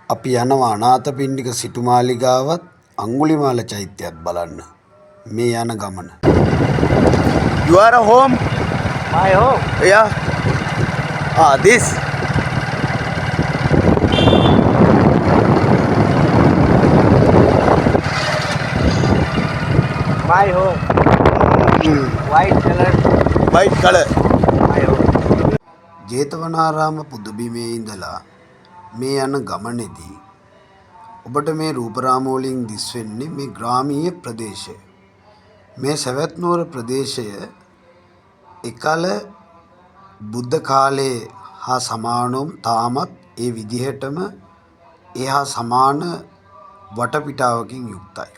අපි යනවා අනාථපිණ්ඩික සිටුමාලිගාවත් අඟුලිමාල චෛත්‍යයත් බලන්න. මේ යන ගමන. You are home? My home? Yeah. This. My home. White color. White color. My home. Jetavanarama පුදබිමේ ඉඳලා මේ යන ගමනේදී ඔබට මේ රූපරාම වලින් දිස්වෙන්නේ මේ ග්‍රාමීය ප්‍රදේශය. මේ සවැත් නුවර ප්‍රදේශය එකල බුද්ධ කාලයේ හා සමානව තාමත් ඒ විදිහටම එහා සමාන වටපිටාවකින් යුක්තයි.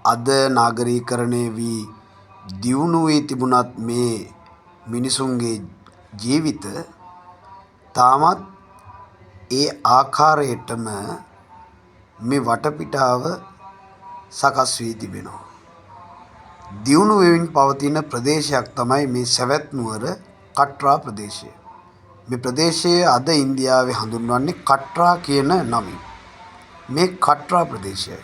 අද නාගරීකරණය වී දියුණු වී තිබුණත් මේ මිනිසුන්ගේ ජීවිත තාමත් ඒ ආකාරයටම මේ වටපිටාව සකස් වී තිබෙනවා. දියුණු වෙමින් පවතින ප්‍රදේශයක් තමයි මේ සවැත් නුවර කට්රා ප්‍රදේශය. මේ ප්‍රදේශය අද ඉන්දියාවේ හඳුන්වන්නේ කට්රා කියන නමින්. මේ කට්රා ප්‍රදේශයයි.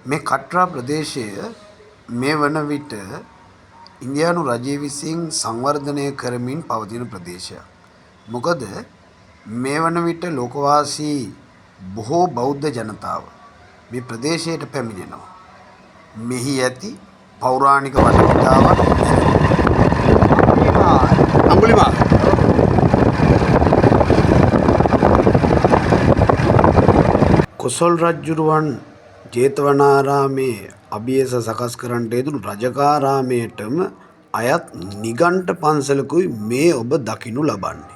මේ කට්රා ප්‍රදේශය මේ වන විට ඉන්දියානු රජය විසින් සංවර්ධනය කරමින් පවතින ප්‍රදේශයක්. මොකද මේ වන විට ලෝකවාසී බොහෝ බෞද්ධ ජනතාව මේ ප්‍රදේශයට පැමිණෙනවා. මෙහි ඇති පෞරාණික වටපිටාවක් අඟුලිමාල. කොසල් රජුරුවන් ජේතවනාරාමේ අභියස සකස් කරන්නට යෙදුණු රජකාරාමයටම අයත් නිගණ්ඨ පන්සලකුයි මේ ඔබ දකිනු ලබන්නේ.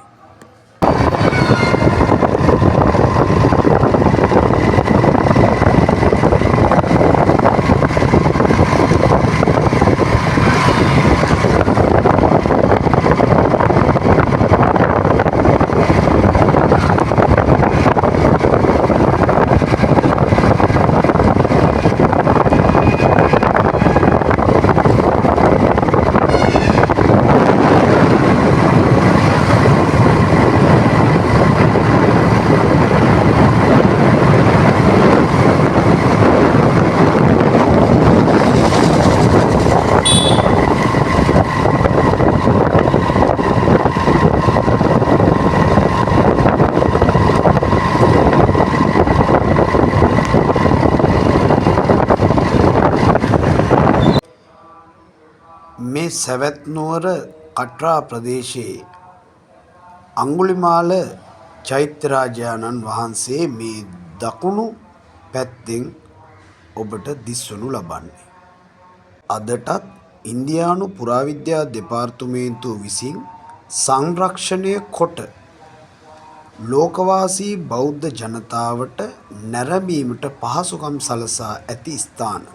මේ සවැත් නුවර කට්රා ප්‍රදේශයේ අඟුලිමාල චෛත්‍යරාජාණන් වහන්සේ මේ දකුණු පැත්තෙන් ඔබට දිස්වනු ලබන්නේ. අදටත් ඉන්දියානු පුරාවිද්‍යා දෙපාර්තමේන්තුව විසින් සංරක්ෂණය කොට ලෝකවාසී බෞද්ධ ජනතාවට නැරඹීමට පහසුකම් සලසා ඇති ස්ථාන.